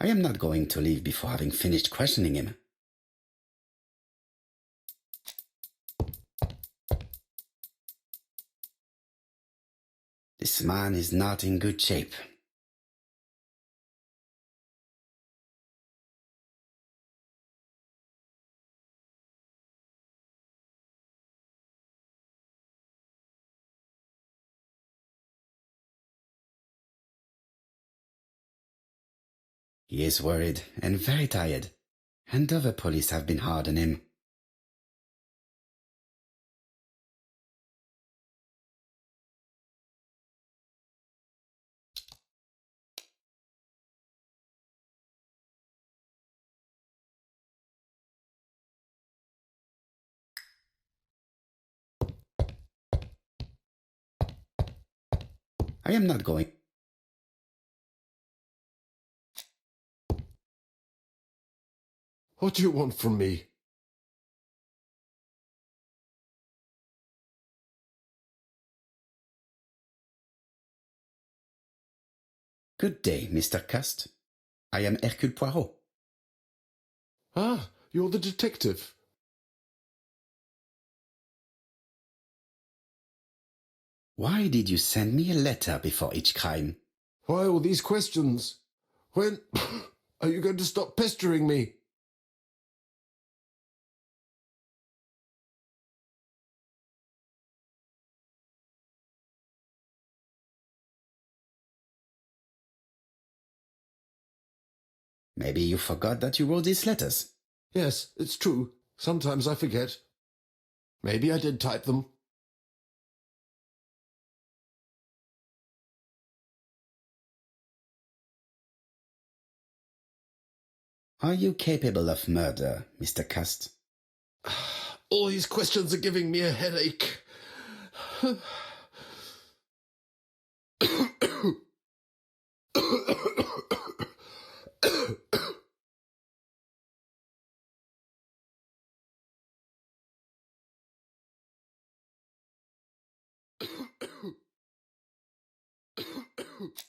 I am not going to leave before having finished questioning him. This man is not in good shape. He is worried and very tired, and other police have been hard on him. I am not going. What do you want from me? Good day, Mr. Cust. I am Hercule Poirot. Ah, you're the detective. Why did you send me a letter before each crime? Why all these questions? When are you going to stop pestering me? Maybe you forgot that you wrote these letters. Yes, it's true. Sometimes I forget. Maybe I did type them. Are you capable of murder, Mr. Cust? All these questions are giving me a headache.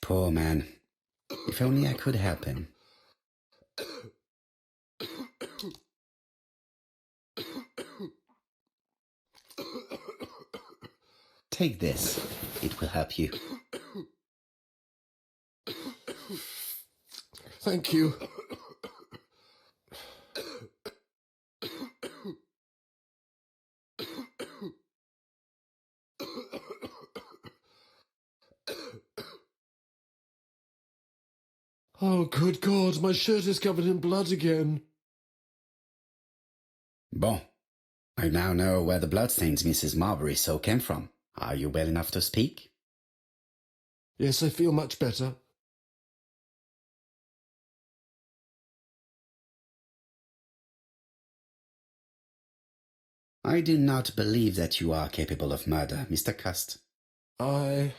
Poor man. If only I could help him. Take this. It will help you. Thank you. Oh, good God, my shirt is covered in blood again. Bon. I now know where the bloodstains Mrs. Marbury saw came from. Are you well enough to speak? Yes, I feel much better. I do not believe that you are capable of murder, Mr. Cust. I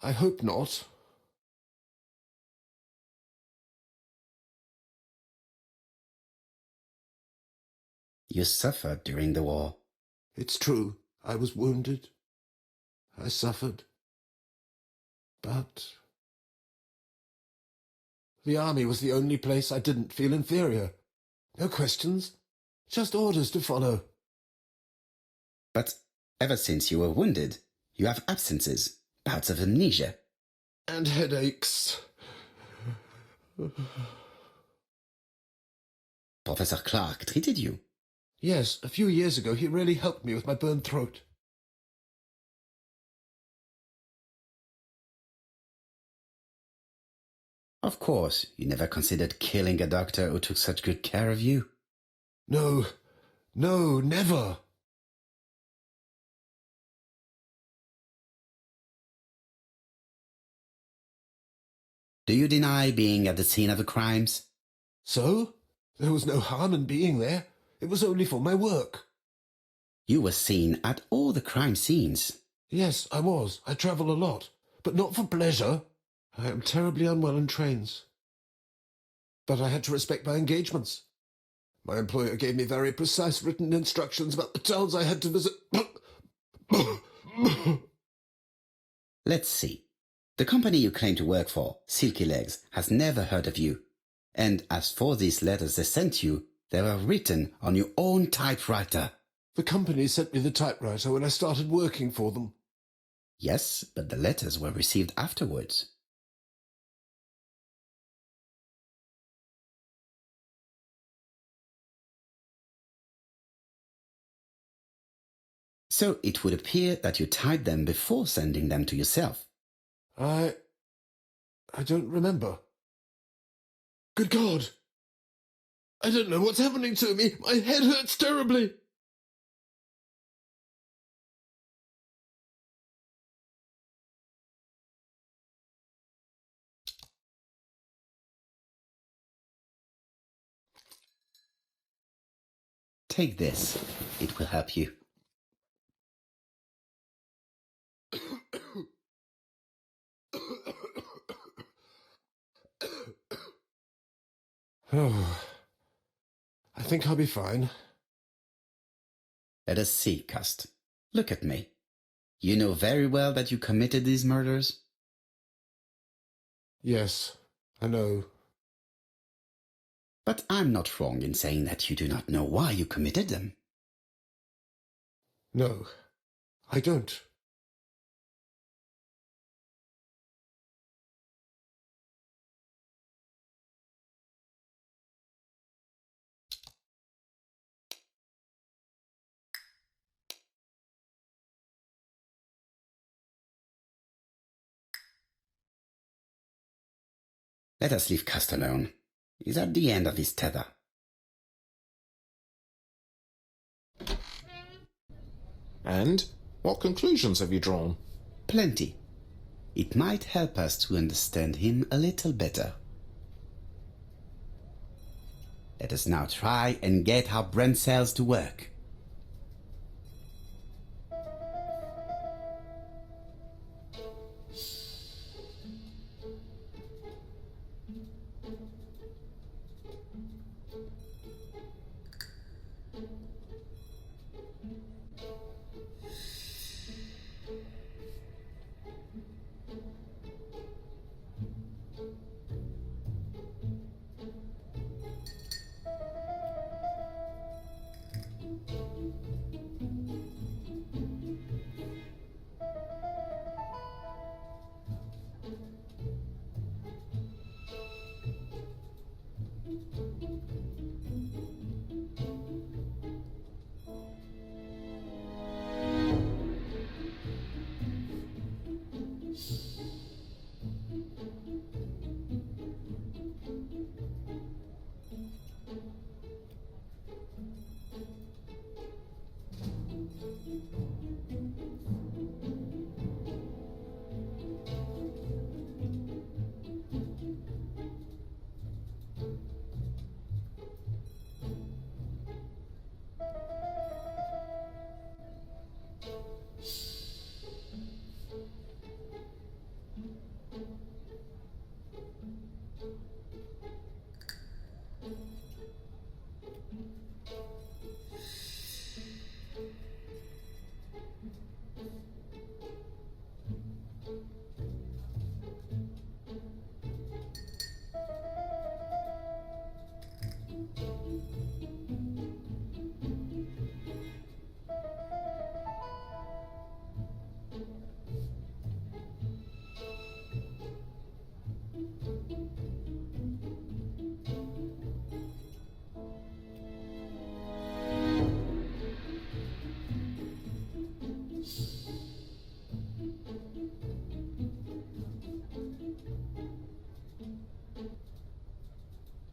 hope not. You suffered during the war. It's true. I was wounded. I suffered. But the army was the only place I didn't feel inferior. No questions. Just orders to follow. But ever since you were wounded, you have absences, bouts of amnesia. And headaches. Professor Clark treated you. Yes, a few years ago he really helped me with my burned throat. Of course, you never considered killing a doctor who took such good care of you. No, never. Do you deny being at the scene of the crimes? So? There was no harm in being there. It was only for my work. You were seen at all the crime scenes. Yes, I was. I travel a lot, but not for pleasure. I am terribly unwell in trains. But I had to respect my engagements. My employer gave me very precise written instructions about the towns I had to visit. Let's see. The company you claim to work for, Silky Legs, has never heard of you. And as for these letters they sent you, they were written on your own typewriter. The company sent me the typewriter when I started working for them. Yes, but the letters were received afterwards. So it would appear that you typed them before sending them to yourself. I don't remember. Good God! I don't know what's happening to me. My head hurts terribly. Take this. It will help you. Oh, I think I'll be fine. Let us see, Cust. Look at me. You know very well that you committed these murders? Yes, I know. But I'm not wrong in saying that you do not know why you committed them. No, I don't. Let us leave Cust alone. He's at the end of his tether. And what conclusions have you drawn? Plenty. It might help us to understand him a little better. Let us now try and get our brain cells to work.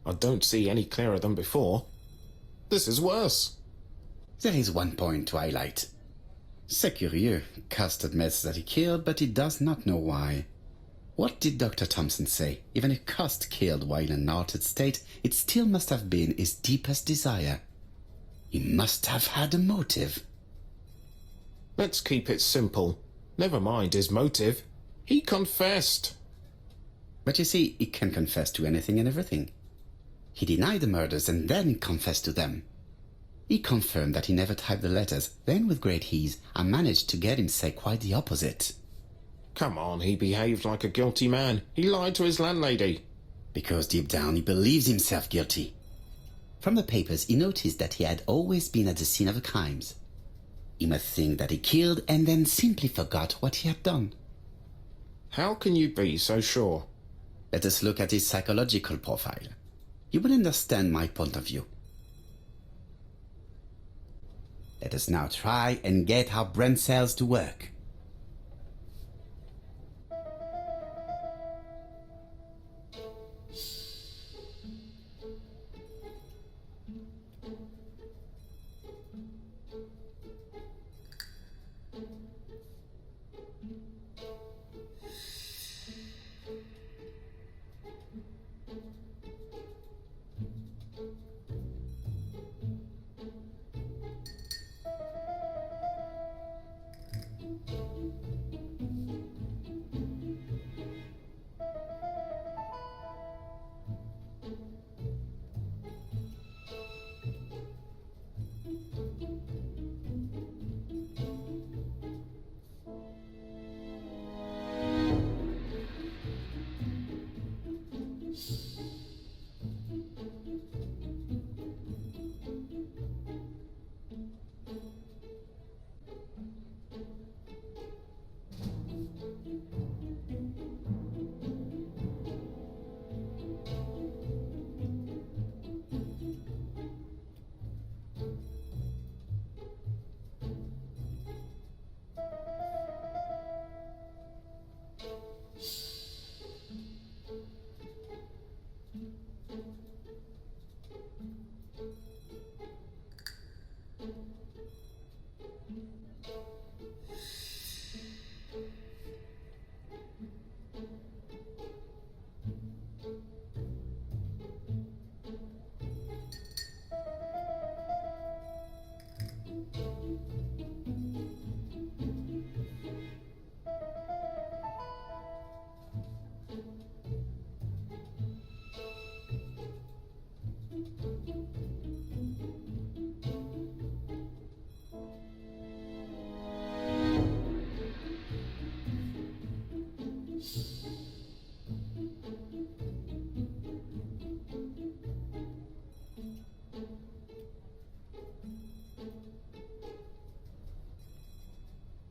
I don't see any clearer than before. This is worse. There is one point to highlight. C'est curieux. Cust admits that he killed, but he does not know why. What did Dr. Thompson say? Even if Cust killed while in an altered state, it still must have been his deepest desire. He must have had a motive. Let's keep it simple. Never mind his motive. He confessed. But you see, he can confess to anything and everything. He denied the murders and then confessed to them. He confirmed that he never typed the letters, then with great ease, I managed to get him say quite the opposite. Come on, he behaved like a guilty man. He lied to his landlady. Because deep down he believes himself guilty. From the papers he noticed that he had always been at the scene of the crimes. He must think that he killed and then simply forgot what he had done. How can you be so sure? Let us look at his psychological profile. You will understand my point of view. Let us now try and get our brain cells to work.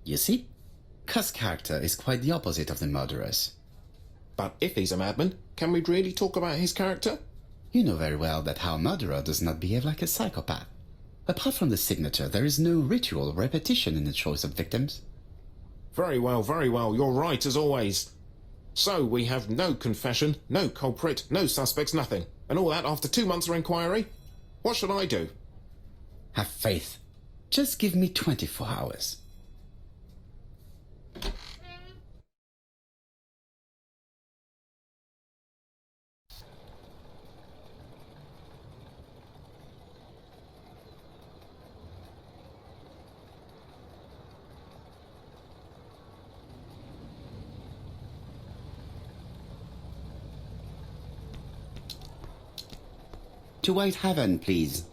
You see, Cuss' character is quite the opposite of the murderer's. But if he's a madman, can we really talk about his character? You know very well that our murderer does not behave like a psychopath. Apart from the signature, there is no ritual repetition in the choice of victims. Very well, you're right as always. So we have no confession, no culprit, no suspects, nothing. And all that after 2 months of inquiry? What should I do? Have faith. Just give me 24 hours. To White Haven, please.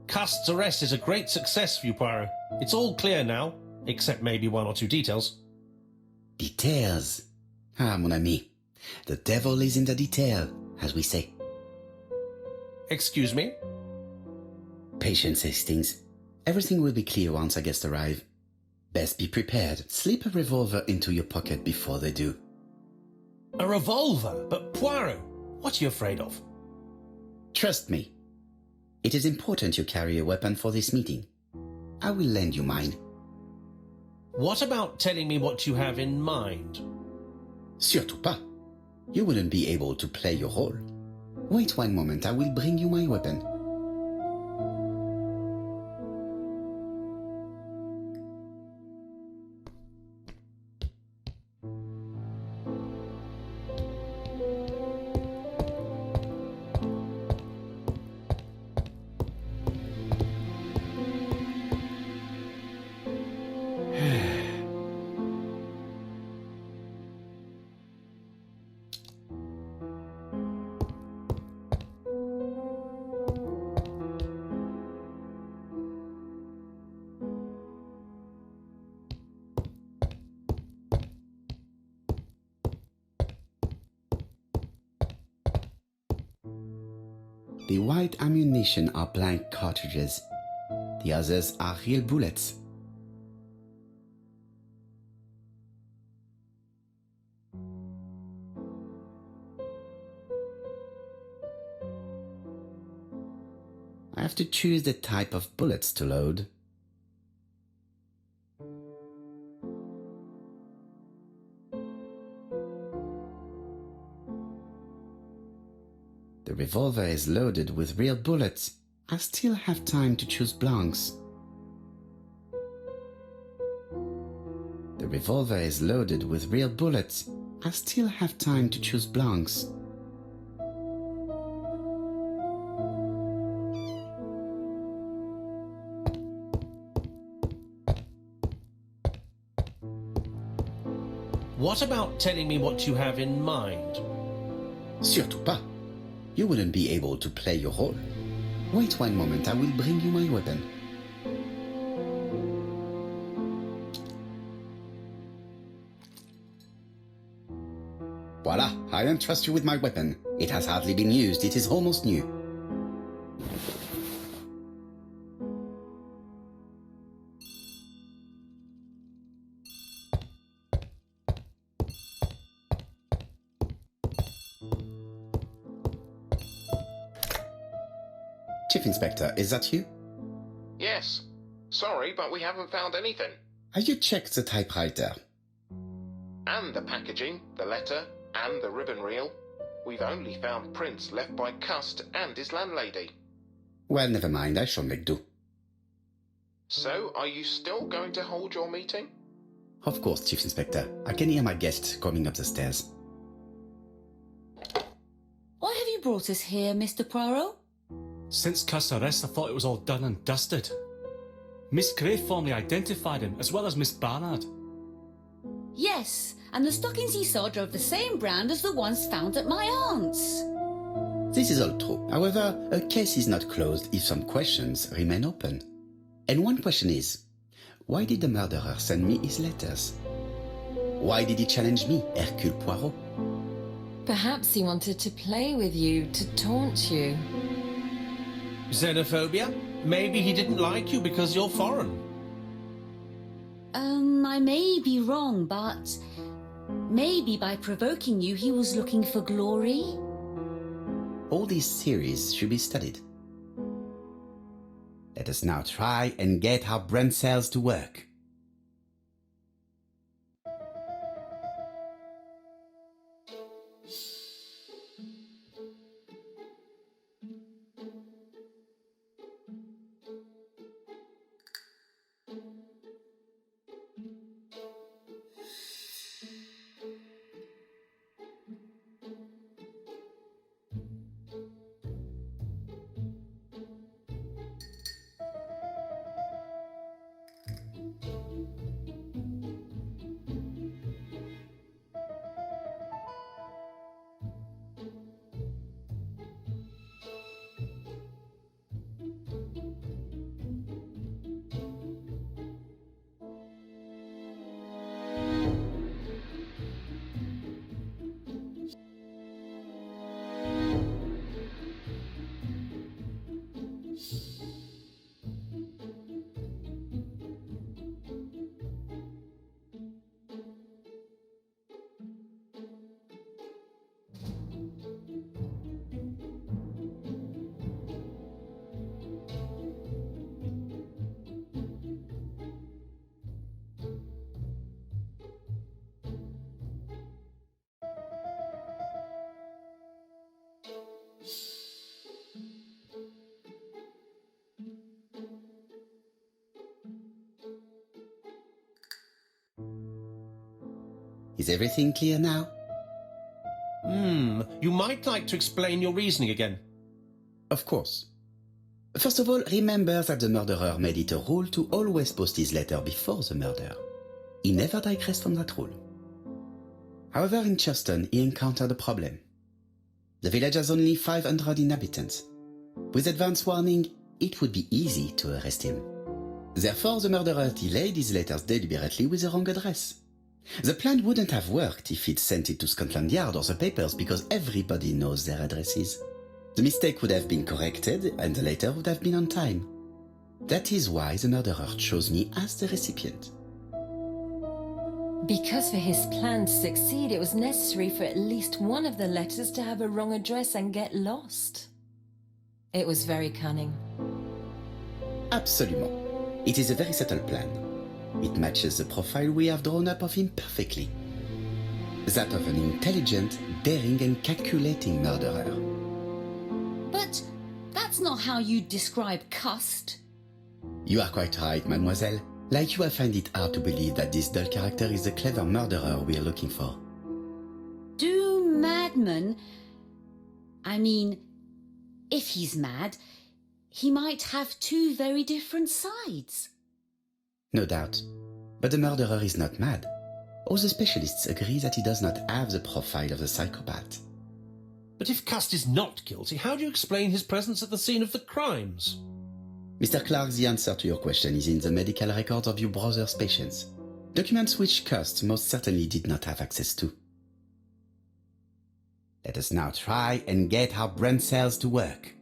Cust's arrest is a great success for you, Poirot. It's all clear now, except maybe 1 or 2 details. Details. Ah, mon ami. The devil is in the detail, as we say. Excuse me? Patience, Hastings. Everything will be clear once our guests arrive. Best be prepared. Slip a revolver into your pocket before they do. A revolver? But Poirot, what are you afraid of? Trust me. It is important you carry a weapon for this meeting. I will lend you mine. What about telling me what you have in mind? Surtout pas. You wouldn't be able to play your role. Wait 1 moment, I will bring you my weapon. The white ammunition are blank cartridges. The others are real bullets. I have to choose the type of bullets to load. The revolver is loaded with real bullets. I still have time to choose blanks. The revolver is loaded with real bullets. I still have time to choose blanks. What about telling me what you have in mind? Surtout pas. You wouldn't be able to play your role. Wait one moment, I will bring you my weapon. Voila, I entrust you with my weapon. It has hardly been used, it is almost new. Chief Inspector, is that you? Yes. Sorry, but we haven't found anything. Have you checked the typewriter? And the packaging, the letter, and the ribbon reel. We've only found prints left by Cust and his landlady. Well, never mind, I shall make do. So, are you still going to hold your meeting? Of course, Chief Inspector. I can hear my guest coming up the stairs. Why have you brought us here, Mr. Poirot? Since Cust's arrest, I thought it was all done and dusted. Miss Gray formally identified him, as well as Miss Barnard. Yes, and the stockings he saw drove the same brand as the ones found at my aunt's. This is all true. However, a case is not closed if some questions remain open. And one question is, why did the murderer send me his letters? Why did he challenge me, Hercule Poirot? Perhaps he wanted to play with you, to taunt you. Xenophobia? Maybe he didn't like you because you're foreign. I may be wrong, but maybe by provoking you he was looking for glory? All these theories should be studied. Let us now try and get our brain cells to work. Is everything clear now? You might like to explain your reasoning again. Of course. First of all, remember that the murderer made it a rule to always post his letter before the murder. He never digressed from that rule. However, in Churton, he encountered a problem. The village has only 500 inhabitants. With advance warning, it would be easy to arrest him. Therefore, the murderer delayed his letters deliberately with the wrong address. The plan wouldn't have worked if he'd sent it to Scotland Yard or the papers because everybody knows their addresses. The mistake would have been corrected and the letter would have been on time. That is why the murderer chose me as the recipient. Because for his plan to succeed, it was necessary for at least one of the letters to have a wrong address and get lost. It was very cunning. Absolument. It is a very subtle plan. It matches the profile we have drawn up of him perfectly. That of an intelligent, daring and calculating murderer. But that's not how you describe Cust. You are quite right, mademoiselle. Like you, I find it hard to believe that this dull character is the clever murderer we are looking for. Do madmen... I mean, if he's mad, he might have two very different sides. No doubt. But the murderer is not mad. All the specialists agree that he does not have the profile of the psychopath. But if Cust is not guilty, how do you explain his presence at the scene of the crimes? Mr. Clark, the answer to your question is in the medical records of your brother's patients. Documents which Cust most certainly did not have access to. Let us now try and get our brain cells to work.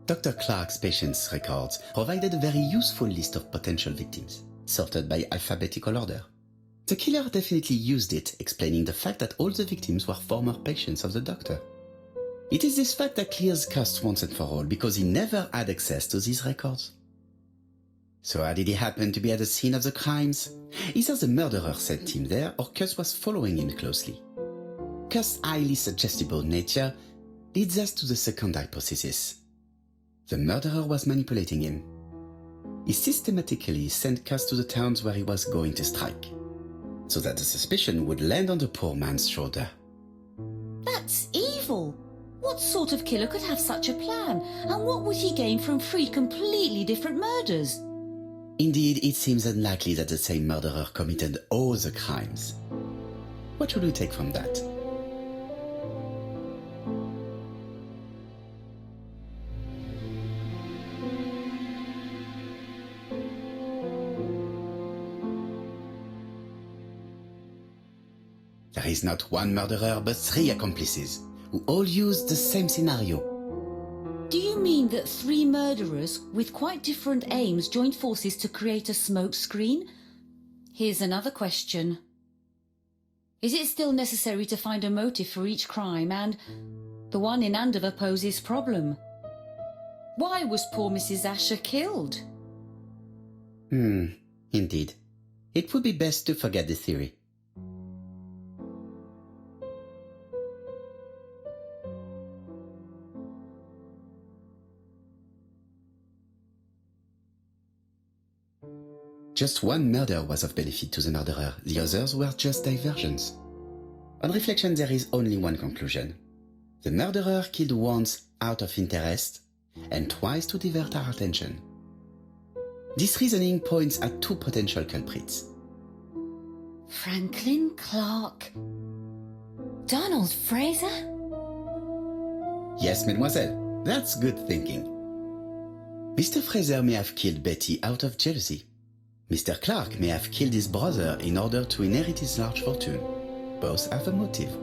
Dr. Clark's patients' records provided a very useful list of potential victims, sorted by alphabetical order. The killer definitely used it, explaining the fact that all the victims were former patients of the doctor. It is this fact that clears Cust once and for all, because he never had access to these records. So how did he happen to be at the scene of the crimes? Either the murderer sent him there, or Cust was following him closely. Cust's highly suggestible nature leads us to the second hypothesis. The murderer was manipulating him. He systematically sent Cust to the towns where he was going to strike, so that the suspicion would land on the poor man's shoulder. That's evil. What sort of killer could have such a plan? And what would he gain from three completely different murders? Indeed, it seems unlikely that the same murderer committed all the crimes. What should we take from that? There is not one murderer but three accomplices, who all used the same scenario. Do you mean that three murderers with quite different aims joined forces to create a smokescreen? Here's another question. Is it still necessary to find a motive for each crime? And the one in Andover poses problem. Why was poor Mrs. Asher killed? Indeed. It would be best to forget the theory. Just one murder was of benefit to the murderer, the others were just diversions. On reflection, there is only one conclusion. The murderer killed once out of interest, and twice to divert our attention. This reasoning points at two potential culprits. Franklin Clark. Donald Fraser? Yes, mademoiselle, that's good thinking. Mr. Fraser may have killed Betty out of jealousy. Mr. Clark may have killed his brother in order to inherit his large fortune. Both have a motive.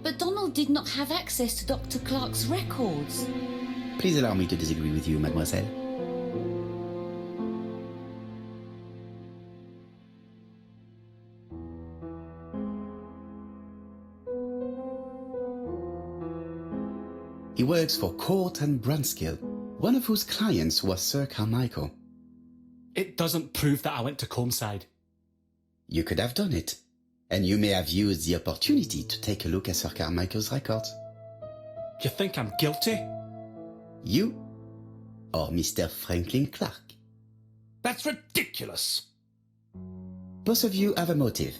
But Donald did not have access to Dr. Clark's records. Please allow me to disagree with you, mademoiselle. He works for Court and Brunskill, one of whose clients was Sir Carmichael. It doesn't prove that I went to Comeside. You could have done it, and you may have used the opportunity to take a look at Sir Carmichael's records. You think I'm guilty? You or Mr. Franklin Clark? That's ridiculous. Both of you have a motive.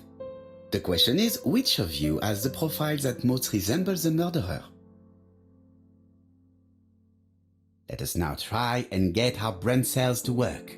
The question is, which of you has the profile that most resembles the murderer? Let us now try and get our brain cells to work.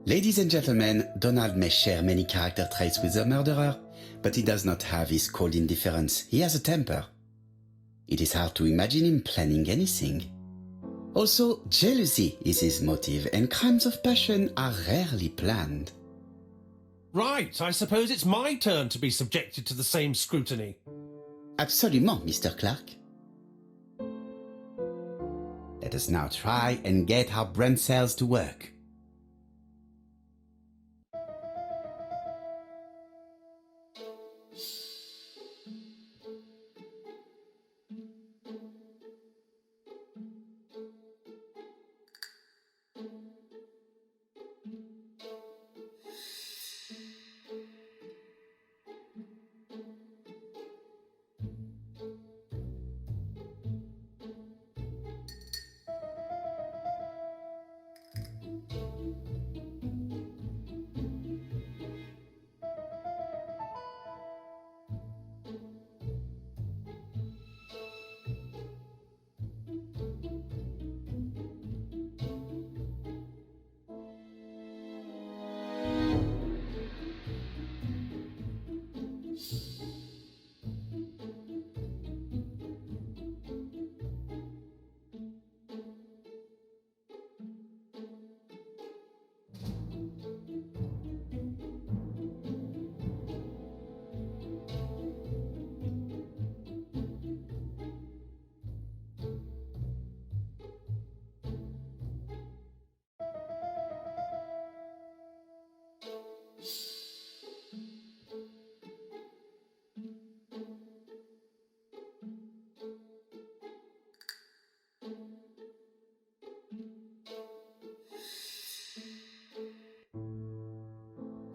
Ladies and gentlemen, Donald may share many character traits with the murderer, but he does not have his cold indifference. He has a temper. It is hard to imagine him planning anything. Also, jealousy is his motive, and crimes of passion are rarely planned. Right, I suppose it's my turn to be subjected to the same scrutiny. Absolument, Mr. Clark. Let us now try and get our brain cells to work.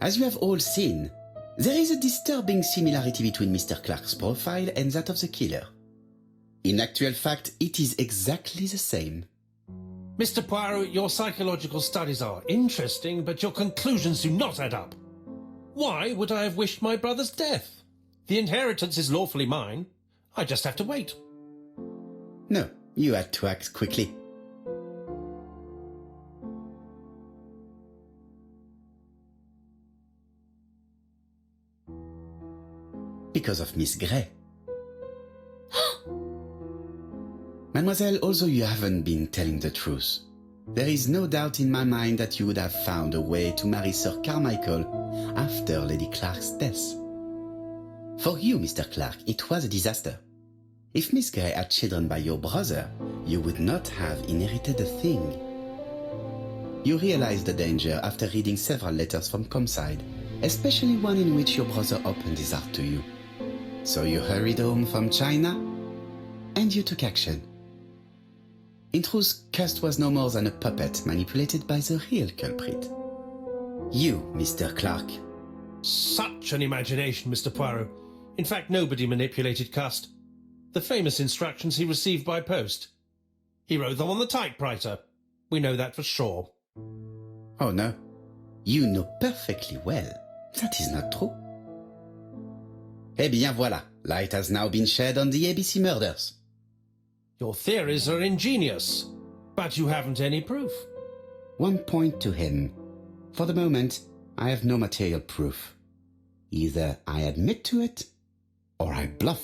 As you have all seen, there is a disturbing similarity between Mr. Clark's profile and that of the killer. In actual fact, it is exactly the same. Mr. Poirot, your psychological studies are interesting, but your conclusions do not add up. Why would I have wished my brother's death? The inheritance is lawfully mine. I just have to wait. No, you had to act quickly. Because of Miss Grey. Mademoiselle, although you haven't been telling the truth, there is no doubt in my mind that you would have found a way to marry Sir Carmichael after Lady Clark's death. For you, Mr. Clark, it was a disaster. If Miss Grey had children by your brother, you would not have inherited a thing. You realized the danger after reading several letters from Comside, especially one in which your brother opened his heart to you. So you hurried home from China, and you took action. In truth, Cust was no more than a puppet manipulated by the real culprit. You, Mr. Clark. Such an imagination, Mr. Poirot. In fact, nobody manipulated Cust. The famous instructions he received by post. He wrote them on the typewriter. We know that for sure. Oh no, you know perfectly well. That is not true. Eh bien voilà, light has now been shed on the ABC murders. Your theories are ingenious, but you haven't any proof. One point to him. For the moment, I have no material proof. Either I admit to it, or I bluff.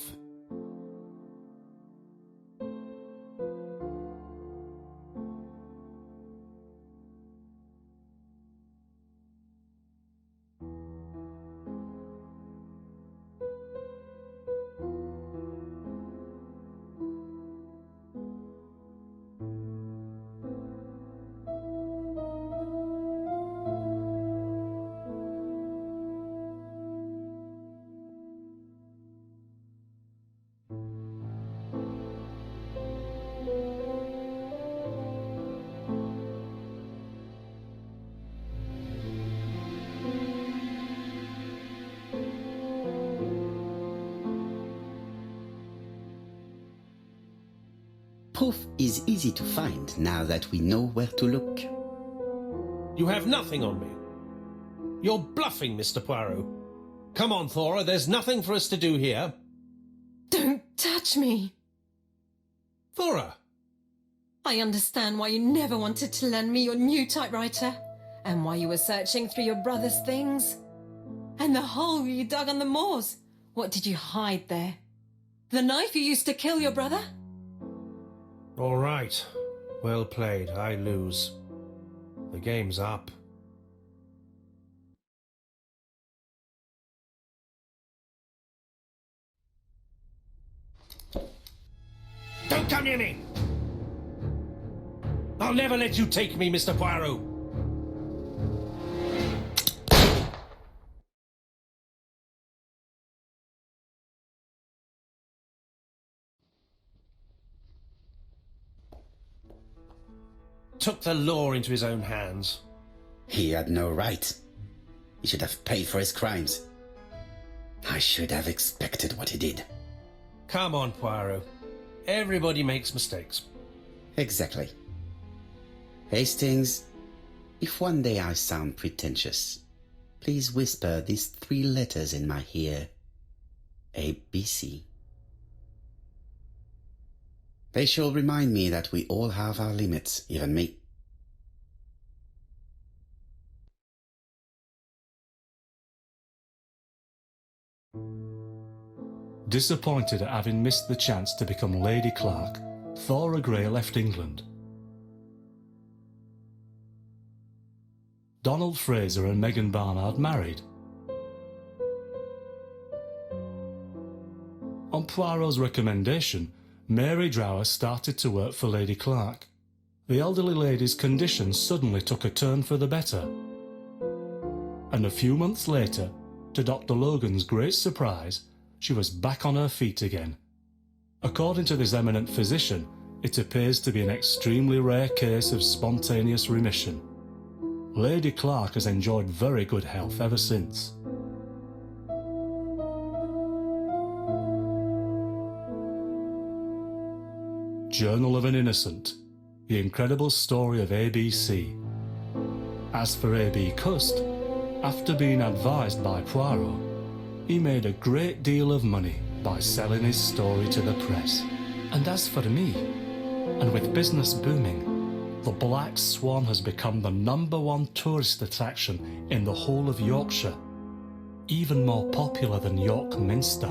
Proof is easy to find now that we know where to look. You have nothing on me. You're bluffing, Mr. Poirot. Come on, Thora, there's nothing for us to do here. Don't touch me. Thora! I understand why you never wanted to lend me your new typewriter, and why you were searching through your brother's things. And the hole you dug on the moors. What did you hide there? The knife you used to kill your brother? All right. Well played. I lose. The game's up. Don't come near me! I'll never let you take me, Mr. Poirot! Took the law into his own hands. He had no right. He should have paid for his crimes. I should have expected what he did. Come on, Poirot. Everybody makes mistakes. Exactly. Hastings, if one day I sound pretentious, please whisper these 3 letters in my ear. ABC. They shall remind me that we all have our limits, even me. Disappointed at having missed the chance to become Lady Clark, Thora Grey left England. Donald Fraser and Megan Barnard married. On Poirot's recommendation, Mary Drower started to work for Lady Clark. The elderly lady's condition suddenly took a turn for the better. And a few months later, to Dr. Logan's great surprise, she was back on her feet again. According to this eminent physician, it appears to be an extremely rare case of spontaneous remission. Lady Clark has enjoyed very good health ever since. Journal of an Innocent. The incredible story of ABC. As for A.B. Cust, after being advised by Poirot, he made a great deal of money by selling his story to the press. And as for me, and with business booming, the Black Swan has become the #1 tourist attraction in the whole of Yorkshire, even more popular than York Minster.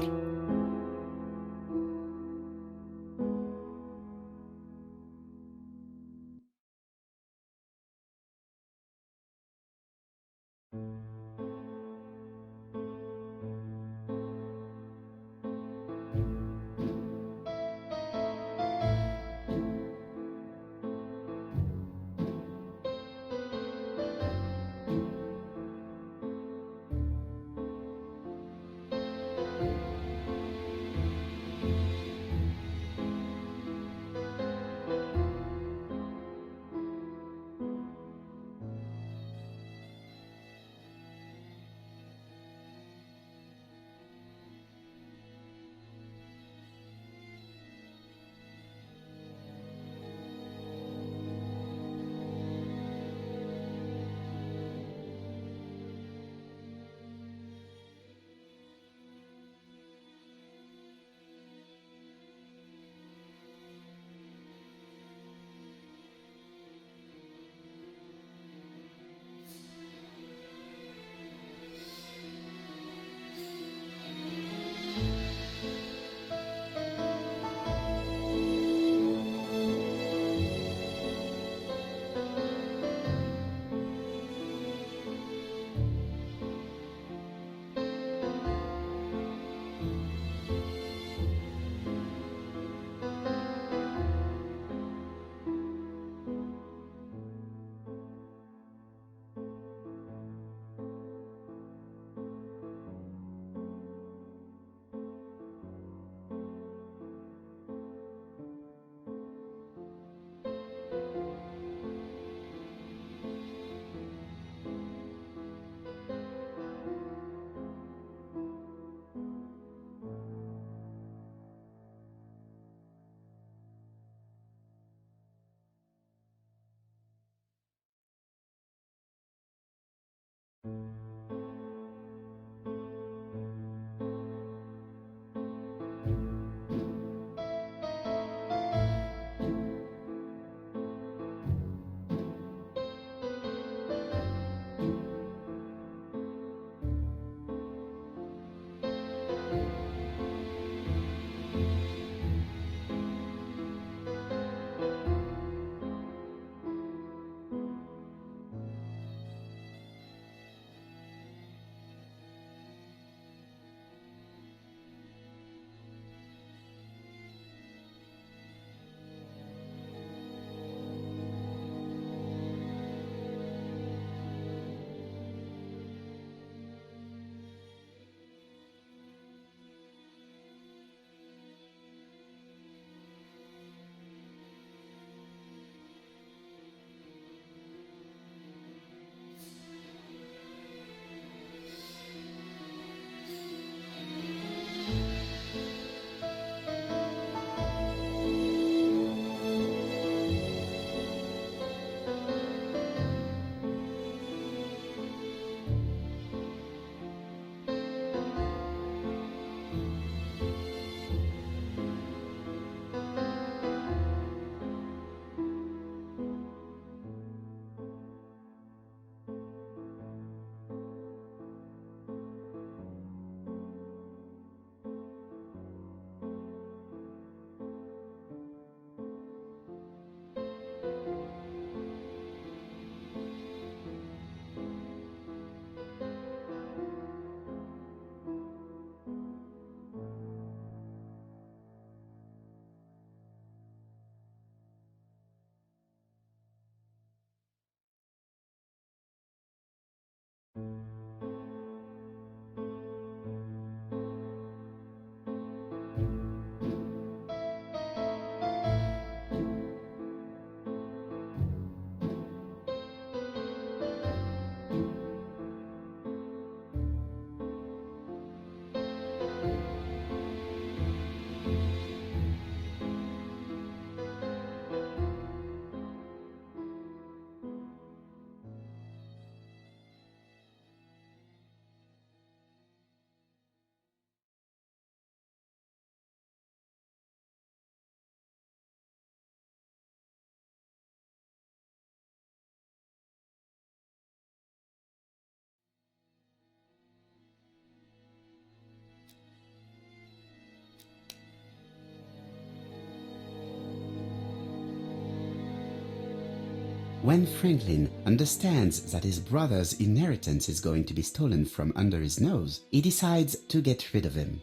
When Franklin understands that his brother's inheritance is going to be stolen from under his nose, he decides to get rid of him.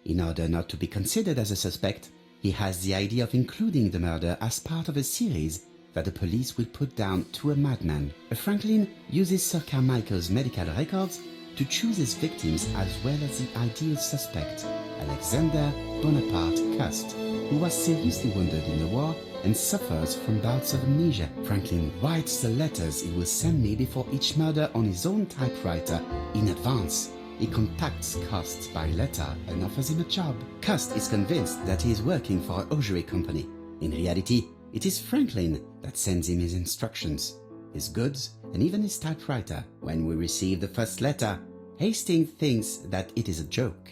In order not to be considered as a suspect, he has the idea of including the murder as part of a series that the police will put down to a madman. Franklin uses Sir Carmichael's medical records to choose his victims as well as the ideal suspect, Alexander Bonaparte Cust, who was seriously wounded in the war and suffers from bouts of amnesia. Franklin writes the letters he will send me before each murder on his own typewriter in advance. He contacts Cust by letter and offers him a job. Cust is convinced that he is working for a hosiery company. In reality, it is Franklin that sends him his instructions, his goods, and even his typewriter. When we receive the first letter, Hastings thinks that it is a joke.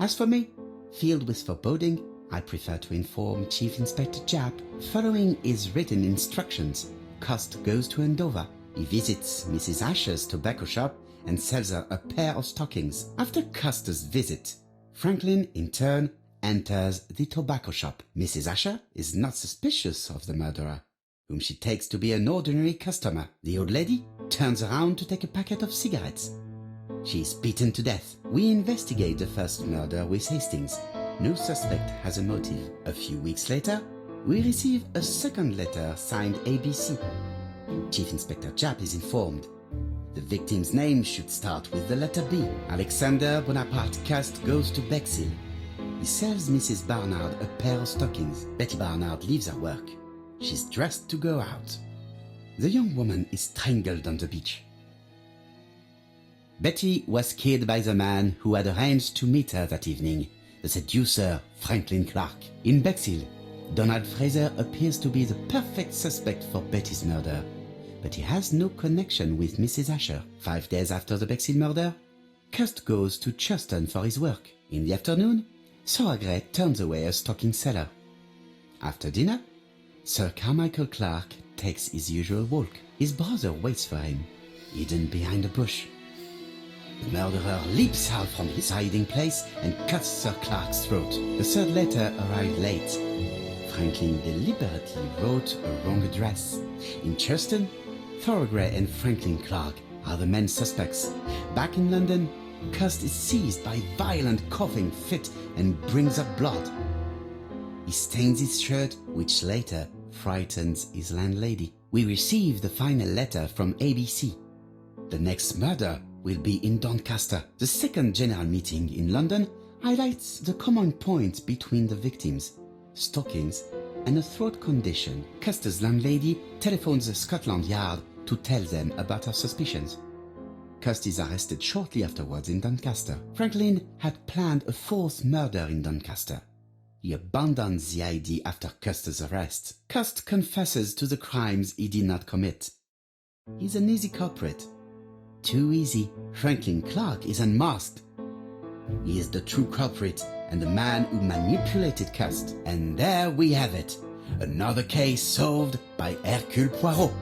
As for me, filled with foreboding, I prefer to inform Chief Inspector Japp. Following his written instructions, Cust goes to Andover. He visits Mrs. Asher's tobacco shop and sells her a pair of stockings. After Cust's visit, Franklin, in turn, enters the tobacco shop. Mrs. Asher is not suspicious of the murderer, whom she takes to be an ordinary customer. The old lady turns around to take a packet of cigarettes. She is beaten to death. We investigate the first murder with Hastings. No suspect has a motive. A few weeks later, we receive a second letter signed ABC. Chief Inspector Japp is informed. The victim's name should start with the letter B. Alexander Bonaparte Cust goes to Bexhill. He sells Mrs. Barnard a pair of stockings. Betty Barnard leaves her work. She's dressed to go out. The young woman is strangled on the beach. Betty was killed by the man who had arranged to meet her that evening, the seducer Franklin Clark. In Bexhill, Donald Fraser appears to be the perfect suspect for Betty's murder, but he has no connection with Mrs. Asher. 5 days after the Bexhill murder, Cust goes to Churton for his work. In the afternoon, Soagre turns away a stocking seller. After dinner, Sir Carmichael Clark takes his usual walk. His brother waits for him, hidden behind a bush. The murderer leaps out from his hiding place and cuts Sir Clark's throat. The third letter arrived late. Franklin deliberately wrote a wrong address. In Churton, Thorogray and Franklin Clark are the main suspects. Back in London, Cust is seized by violent coughing fit and brings up blood. He stains his shirt, which later frightens his landlady. We receive the final letter from ABC. The next murder will be in Doncaster. The second general meeting in London highlights the common point between the victims, stockings and a throat condition. Cust's landlady telephones Scotland Yard to tell them about her suspicions. Cust is arrested shortly afterwards in Doncaster. Franklin had planned a fourth murder in Doncaster. He abandons the idea after Cust's arrest. Cust confesses to the crimes he did not commit. He's an easy culprit. Too easy. Franklin Clark is unmasked. He is the true culprit and the man who manipulated Cust. And there we have it. Another case solved by Hercule Poirot.